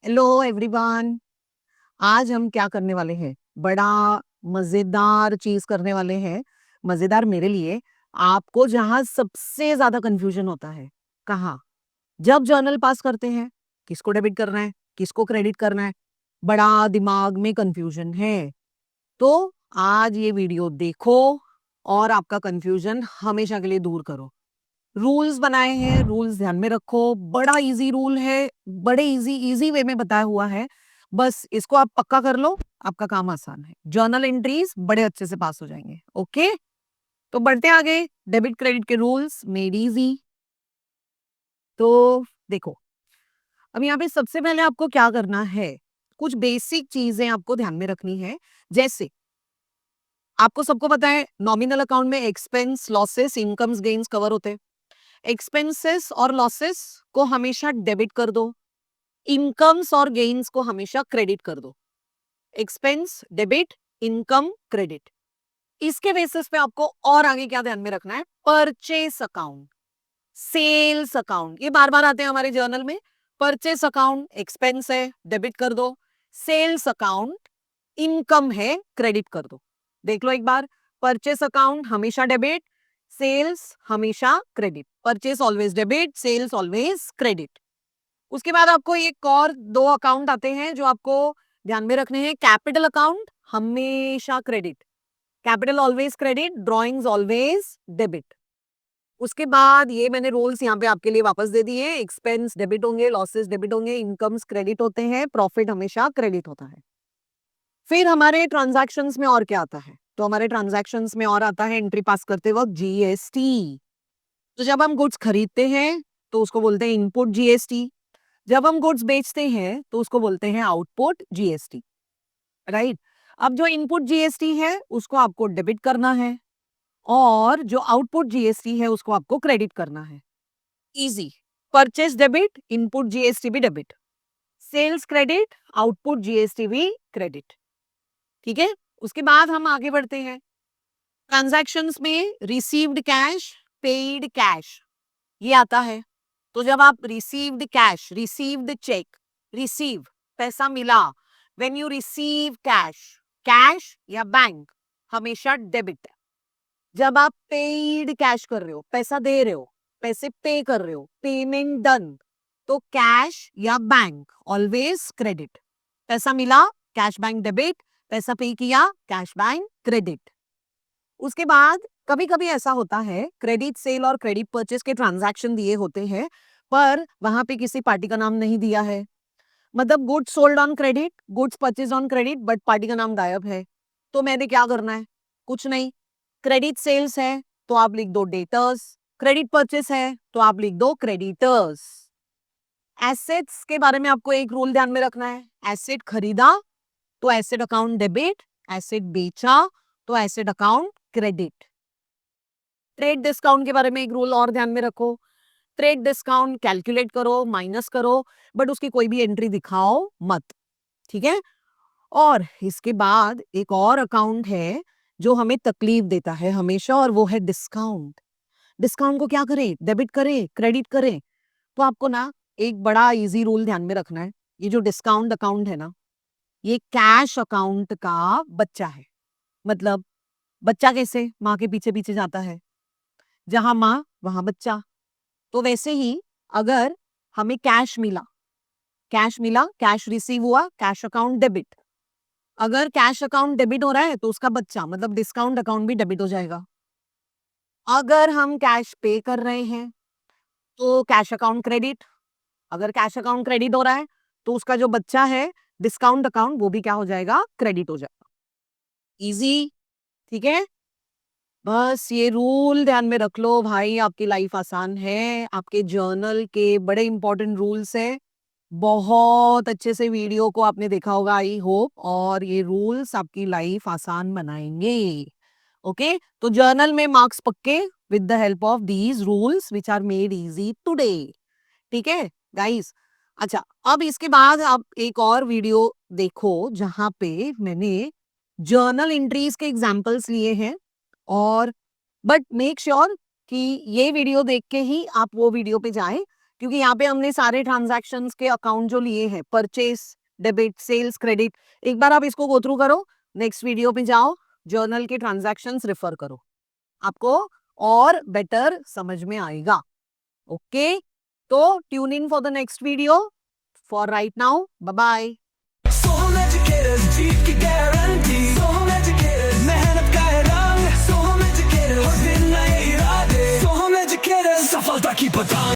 Hello everyone. आज हम क्या करने वाले हैं? बड़ा मजेदार चीज करने वाले हैं। मजेदार मेरे लिए, आपको जहां सबसे ज्यादा कंफ्यूजन होता है। कहाँ? जब जर्नल पास करते हैं, किसको डेबिट करना है, किसको क्रेडिट करना है, बड़ा दिमाग में कंफ्यूजन है। तो आज ये वीडियो देखो और आपका कंफ्यूजन हमेशा के लिए दूर करो। रूल्स बनाए हैं, रूल्स ध्यान में रखो। बड़ा इजी रूल है, बड़े इजी इजी वे में बताया हुआ है। बस इसको आप पक्का कर लो, आपका काम आसान है। जर्नल एंट्रीज बड़े अच्छे से पास हो जाएंगे। ओके, तो बढ़ते आगे। डेबिट क्रेडिट के रूल्स मेड इजी। तो देखो, अब यहाँ पे सबसे पहले आपको क्या करना है, कुछ बेसिक चीजें आपको ध्यान में रखनी है। जैसे आपको सबको पता है, नॉमिनल अकाउंट में expense, losses, incomes, gains cover होते हैं। एक्सपेंसेस और लॉसेस को हमेशा डेबिट कर दो, इनकम्स और गेन्स को हमेशा क्रेडिट कर दो। Expense debit, income credit. इसके बेसिस पे आपको और आगे क्या ध्यान में रखना है, परचेस अकाउंट, सेल्स अकाउंट, ये बार बार आते हैं हमारे जर्नल में। परचेस अकाउंट एक्सपेंस है, डेबिट कर दो। सेल्स अकाउंट इनकम है, क्रेडिट कर दो। देख लो एक बार, परचेस अकाउंट हमेशा डेबिट, सेल्स हमेशा credit. Purchase always debit, sales always credit. उसके बाद आपको एक और दो अकाउंट आते हैं जो आपको ध्यान में रखने हैं। कैपिटल अकाउंट हमेशा credit, capital always credit, drawings always debit. उसके बाद ये मैंने रूल्स यहाँ पे आपके लिए वापस दे दिए। एक्सपेंस डेबिट होंगे, लॉसेस डेबिट होंगे, इनकम्स क्रेडिट होते हैं, प्रॉफिट हमेशा क्रेडिट होता है। फिर हमारे ट्रांजैक्शंस में और क्या आता है? तो हमारे ट्रांजैक्शंस में और आता है एंट्री पास करते वक्त जीएसटी। तो जब हम गुड्स खरीदते हैं तो उसको बोलते हैं इनपुट जीएसटी। जब हम गुड्स बेचते हैं तो उसको बोलते हैं आउटपुट जीएसटी। राइट। अब जो इनपुट जीएसटी है उसको आपको डेबिट करना है, और जो आउटपुट जीएसटी है उसको आपको क्रेडिट करना है। Easy. Purchase debit, input GST भी debit. Sales credit, output GST भी क्रेडिट। ठीक है। उसके बाद हम आगे बढ़ते हैं। ट्रांजैक्शंस में रिसीव्ड कैश, पेड कैश, ये आता है। तो जब आप received cash, received cheque, receive पैसा मिला, when you receive cash, cash या बैंक हमेशा डेबिट है। जब आप पेड कैश कर रहे हो, पैसा दे रहे हो, पैसे पे कर रहे हो, पेमेंट डन, तो कैश या बैंक ऑलवेज क्रेडिट। पैसा मिला, कैश बैंक डेबिट, पैसा पे किया, कैश बैंक क्रेडिट। उसके बाद कभी कभी ऐसा होता है, क्रेडिट सेल और क्रेडिट परचेस के ट्रांजैक्शन दिए होते हैं, पर वहां पे किसी पार्टी का नाम नहीं दिया है। मतलब goods sold on credit, goods purchase on credit, but party का नाम गायब है। तो मैंने क्या करना है? कुछ नहीं। क्रेडिट सेल्स है तो आप लिख दो डेटर्स, क्रेडिट परचेस है तो आप लिख दो क्रेडिटर्स। एसेट्स के बारे में आपको एक रूल ध्यान में रखना है। एसेट खरीदा तो एसेट अकाउंट डेबिट, एसेट बेचा तो asset account credit. Trade discount के बारे में एक रूल और ध्यान में रखो। ट्रेड डिस्काउंट कैलकुलेट करो, माइनस करो, बट उसकी कोई भी एंट्री दिखाओ मत। ठीक है। और इसके बाद एक और अकाउंट है जो हमें तकलीफ देता है हमेशा, और वो है डिस्काउंट। डिस्काउंट को क्या करें? डेबिट करें, क्रेडिट करें? तो आपको ना एक बड़ा इजी रूल ध्यान में रखना है। ये जो डिस्काउंट अकाउंट है ना, ये कैश अकाउंट का बच्चा है। मतलब बच्चा कैसे माँ के पीछे पीछे जाता है, जहां माँ वहां बच्चा। तो वैसे ही अगर हमें कैश मिला, कैश मिला, कैश रिसीव हुआ, कैश अकाउंट डेबिट। अगर कैश अकाउंट डेबिट हो रहा है तो उसका बच्चा मतलब डिस्काउंट अकाउंट भी डेबिट हो जाएगा। अगर हम कैश पे कर रहे हैं तो कैश अकाउंट क्रेडिट। अगर कैश अकाउंट क्रेडिट हो रहा है तो उसका जो बच्चा है डिस्काउंट अकाउंट, वो भी क्या हो जाएगा? क्रेडिट हो जाएगा। इजी। ठीक है। बस ये रूल ध्यान में रख लो भाई, आपकी लाइफ आसान है। आपके जर्नल के बड़े इंपॉर्टेंट रूल्स है। बहुत अच्छे से वीडियो को आपने देखा होगा आई होप, और ये रूल्स आपकी लाइफ आसान बनाएंगे। ओके, तो जर्नल में मार्क्स पक्के with the help of these rules which are made easy today. ठीक है गाइस। अच्छा, अब इसके बाद आप एक और वीडियो देखो जहां पे मैंने जर्नल एंट्रीज के एग्जांपल्स लिए हैं। और बट मेक श्योर कि ये वीडियो देख के ही आप वो वीडियो पे जाएं क्योंकि यहाँ पे हमने सारे ट्रांजैक्शंस के अकाउंट जो लिए हैं, परचेस, डेबिट, सेल्स, क्रेडिट, एक बार आप इसको गो थ्रू करो, नेक्स्ट वीडियो पे जाओ, जर्नल के ट्रांजैक्शंस रेफर करो, आपको और बेटर समझ में आएगा। ओके, तो tune in for the next video. For right now, bye bye.